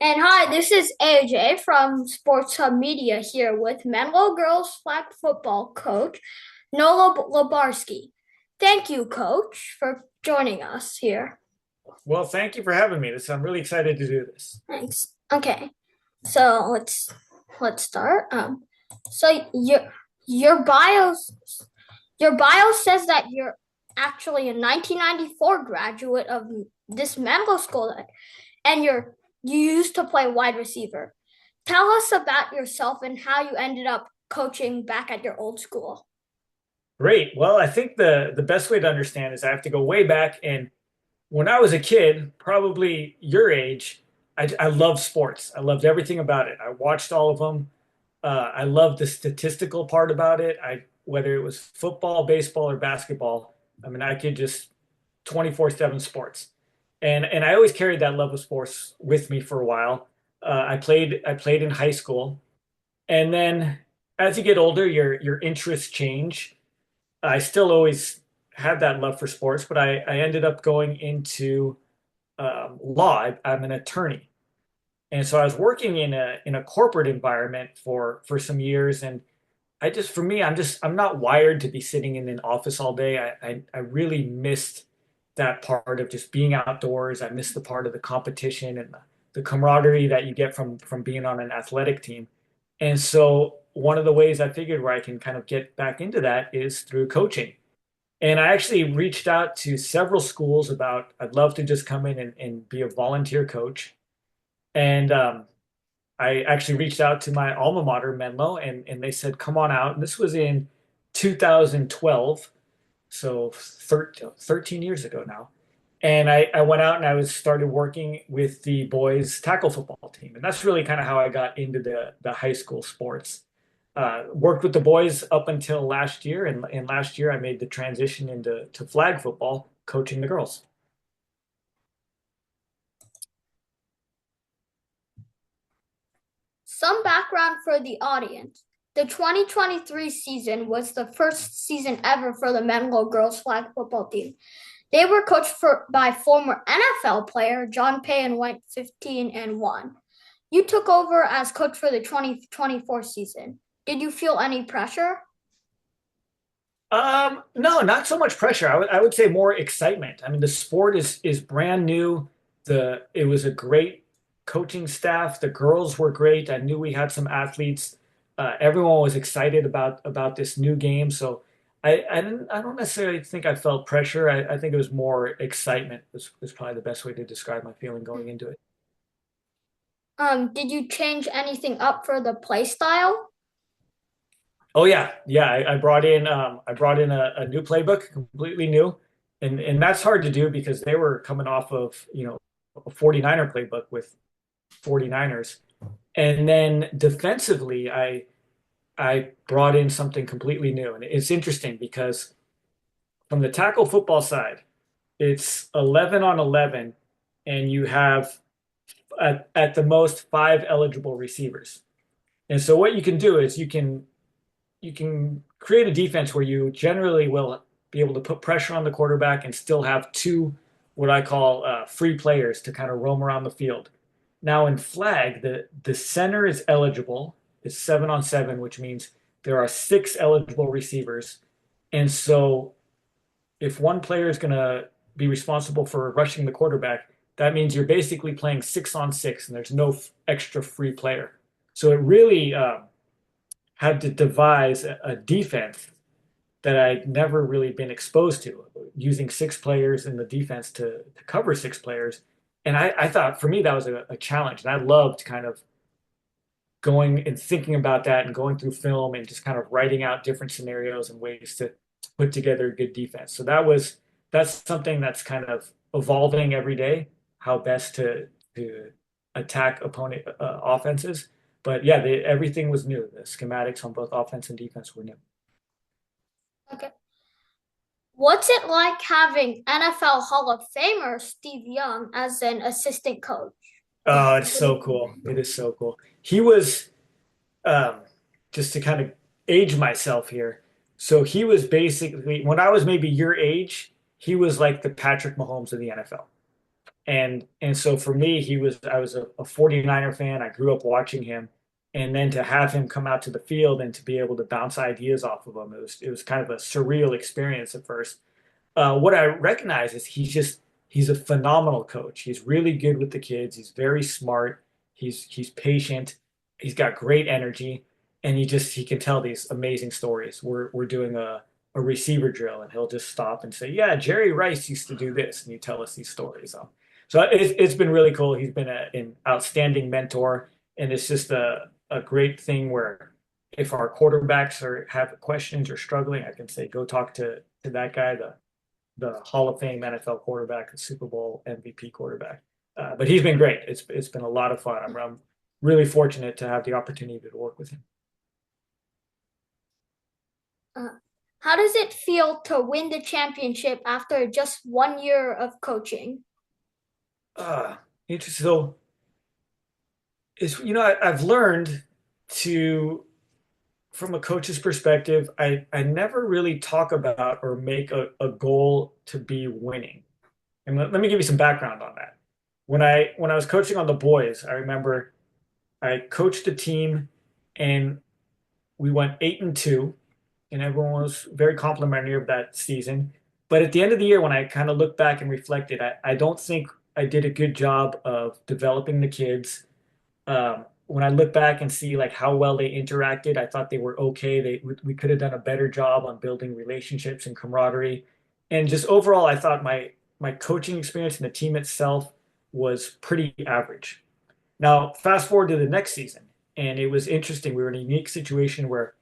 And hi, this is AJ from Sports Hub Media here with Menlo Girls Flag Football coach Noah Lubarsky. Thank you, coach, for joining us here. Well, thank you for having me. I'm really excited to do this. Thanks. Okay, so let's start. So your bio says that you're actually a 1994 graduate of this Menlo School, and you used to play wide receiver. Tell us about yourself and how you ended up coaching back at your old school. Great. Well, I think the best way to understand is I have to go way back. And when I was a kid, probably your age, I loved sports. I loved everything about it. I watched all of them. I loved the statistical part about it. Whether it was football, baseball, or basketball. I mean, I could just 24/7 sports. And I always carried that love of sports with me for a while. I played in high school. And then as you get older, your interests change. I still always had that love for sports, but I ended up going into law. I'm an attorney, and so I was working in a corporate environment for some years. And for me, I'm not wired to be sitting in an office all day. I really missed that part of just being outdoors. I missed the part of the competition and the camaraderie that you get from being on an athletic team. And so one of the ways I figured where I can kind of get back into that is through coaching. And I actually reached out to several schools about I'd love to just come in and be a volunteer coach. And I actually reached out to my alma mater, Menlo, and they said, come on out. And this was in 2012, so 13 years ago now. And I went out and I was started working with the boys tackle football team. And that's really kind of how I got into the high school sports. Worked with the boys up until last year. And last year I made the transition into flag football, coaching the girls. Some background for the audience. The 2023 season was the first season ever for the Menlo Girls Flag Football team. They were by former NFL player John Pay and went 15-1. You took over as coach for the 2024 season. Did you feel any pressure? No, not so much pressure. I would say more excitement. I mean, the sport is brand new. It was a great coaching staff. The girls were great. I knew we had some athletes. Everyone was excited about this new game. So I don't necessarily think I felt pressure. I think it was more excitement was probably the best way to describe my feeling going into it. Did you change anything up for the play style? Oh yeah, yeah. I brought in a new playbook, completely new, and that's hard to do because they were coming off of a 49er playbook with 49ers, and then defensively, I brought in something completely new, and it's interesting because from the tackle football side, it's 11 on 11, and you have at the most five eligible receivers. And so what you can do is you can create a defense where you generally will be able to put pressure on the quarterback and still have two what I call free players to kind of roam around the field. Now in flag, the center is eligible. It's 7 on 7, which means there are six eligible receivers. And so if one player is going to be responsible for rushing the quarterback, that means you're basically playing 6 on 6, and there's no extra free player. So it really had to devise a defense that I'd never really been exposed to, using six players in the defense to cover six players. And I thought for me that was a challenge. And I loved kind of going and thinking about that and going through film and just kind of writing out different scenarios and ways to put together a good defense. So that's something that's kind of evolving every day, how best to attack opponent offenses. But yeah, everything was new. The schematics on both offense and defense were new. Okay. What's it like having NFL Hall of Famer Steve Young as an assistant coach? Oh, it's so cool. It is so cool. He was um, just to kind of age myself here. So he was basically when I was maybe your age, he was like the Patrick Mahomes of the NFL. And so for me, I was a 49er fan. I grew up watching him. And then to have him come out to the field and to be able to bounce ideas off of him, it was kind of a surreal experience at first. What I recognize is he's a phenomenal coach. He's really good with the kids. He's very smart. He's patient. He's got great energy, and he can tell these amazing stories. We're doing a receiver drill, and he'll just stop and say, "Yeah, Jerry Rice used to do this," and he tell us these stories. So it's been really cool. He's been an outstanding mentor, and it's just a great thing where if our quarterbacks are have questions or struggling, I can say, "Go talk to that guy, the Hall of Fame NFL quarterback, the Super Bowl MVP quarterback." But he's been great. It's been a lot of fun. I'm really fortunate to have the opportunity to work with him. Uh, how does it feel to win the championship after just 1 year of coaching? Uh, Interesting. So I've learned to from a coach's perspective, I never really talk about or make a goal to be winning. And let me give you some background on that. When I was coaching on the boys, I remember I coached a team and we went 8-2, and everyone was very complimentary of that season. But at the end of the year, when I kind of looked back and reflected, I don't think I did a good job of developing the kids. When I look back and see like how well they interacted, I thought they were okay. We could have done a better job on building relationships and camaraderie. And just overall, I thought my coaching experience and the team itself was pretty average. Now, fast forward to the next season, and it was interesting. We were in a unique situation where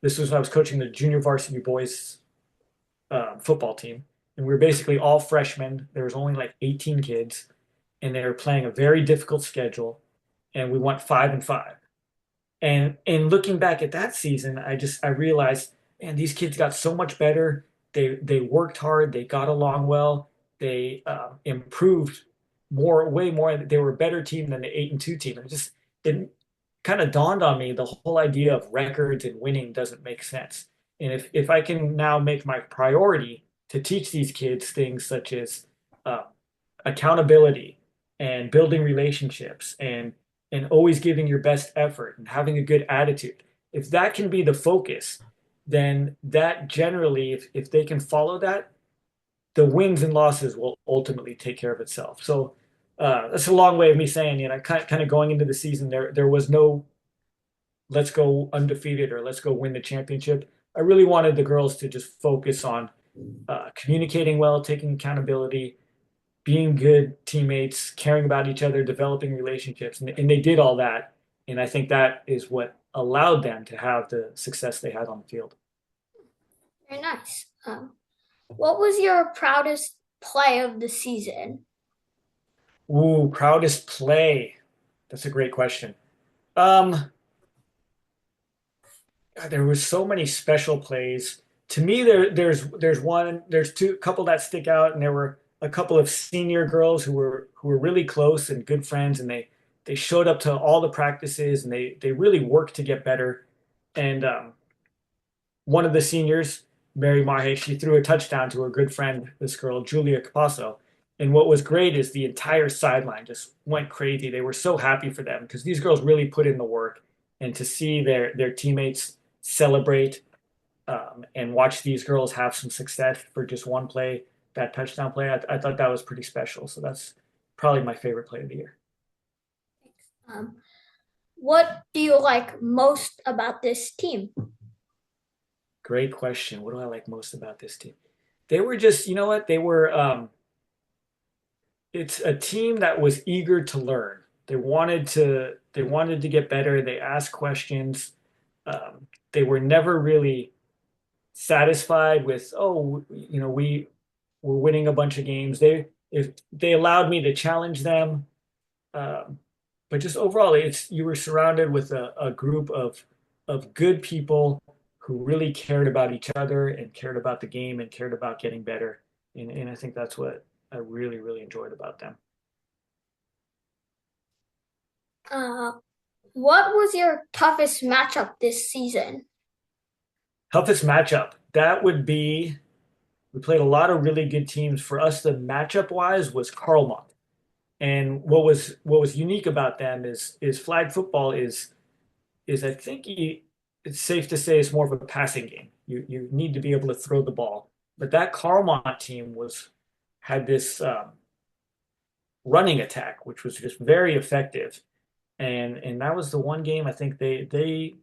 this was when I was coaching the junior varsity boys football team, and we were basically all freshmen. There was only like 18 kids, and they were playing a very difficult schedule, and we went 5-5. And in looking back at that season, I realized, man, these kids got so much better. They worked hard. They got along well. They improved way more. They were a better team than the 8-2 team. And it kind of dawned on me the whole idea of records and winning doesn't make sense. And if I can now make my priority to teach these kids things such as uh, accountability and building relationships and always giving your best effort and having a good attitude. If that can be the focus, then that generally, if they can follow that, the wins and losses will ultimately take care of itself. So that's a long way of me saying, kind of going into the season, there was no let's go undefeated or let's go win the championship. I really wanted the girls to just focus on communicating well, taking accountability, being good teammates, caring about each other, developing relationships, and they did all that. And I think that is what allowed them to have the success they had on the field. Very nice. What was your proudest play of the season? Ooh, proudest play. That's a great question. Um, there was so many special plays. To me, there's two couple that stick out, and there were a couple of senior girls who were really close and good friends, and they showed up to all the practices, and they really worked to get better. And one of the seniors, Mary Mahe, she threw a touchdown to her good friend, this girl, Julia Capasso. And what was great is the entire sideline just went crazy. They were so happy for them because these girls really put in the work. And to see their teammates celebrate and watch these girls have some success for just one play, that touchdown play, I thought that was pretty special. So that's probably my favorite play of the year. Um, what do you like most about this team? Great question. What do I like most about this team? They were just, you know what? It's a team that was eager to learn. They wanted to get better. They asked questions. They were never really satisfied with, oh, we were winning a bunch of games. They allowed me to challenge them. Um, but just overall, it's you were surrounded with a group of good people who really cared about each other and cared about the game and cared about getting better. And I think that's what I really, really enjoyed about them. Uh, what was your toughest matchup this season? Toughest matchup, that would be we played a lot of really good teams. For us, the matchup wise was Carlmont. And what was unique about them is flag football is I think it's safe to say it's more of a passing game. You need to be able to throw the ball. But that Carmont team was had this running attack, which was just very effective. And that was the one game I think they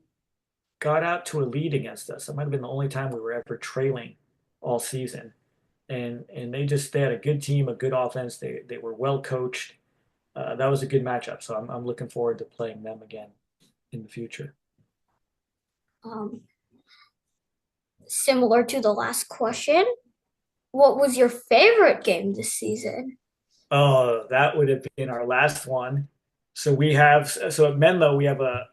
got out to a lead against us. It might have been the only time we were ever trailing all season. And they had a good team, a good offense. They were well coached. That was a good matchup. So I'm looking forward to playing them again in the future. Um, Similar to the last question, what was your favorite game this season? Oh, that would have been our last one. So at Menlo we have a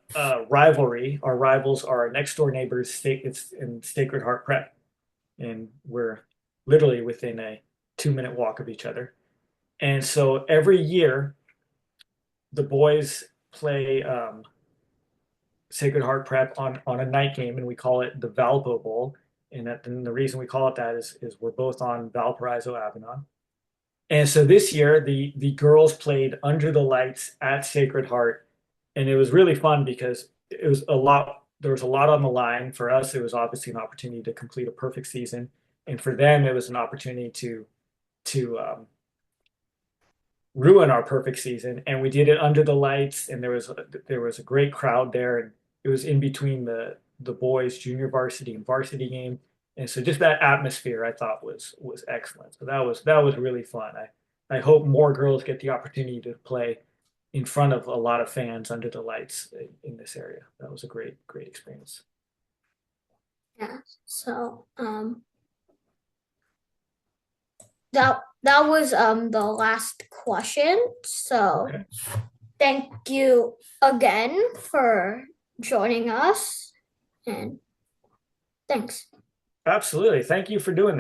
rivalry. Our rivals are our next door neighbors, it's in Sacred Heart Prep, and we're literally within a 2-minute walk of each other. And so every year the boys play Sacred Heart Prep on a night game, and we call it the Valpo Bowl. And the reason we call it that is we're both on Valparaiso Avenue. And so this year, the girls played under the lights at Sacred Heart, and it was really fun because it was a lot. There was a lot on the line. For us, it was obviously an opportunity to complete a perfect season, and for them, it was an opportunity to ruin our perfect season. And we did it under the lights, and there was a great crowd there, and it was in between the boys' junior varsity and varsity game. And so just that atmosphere I thought was excellent. So that was really fun. I hope more girls get the opportunity to play in front of a lot of fans under the lights in this area. That was a great experience. Yeah. So that was the last question. So Okay. thank you again for joining us and thanks. Absolutely. Thank you for doing that.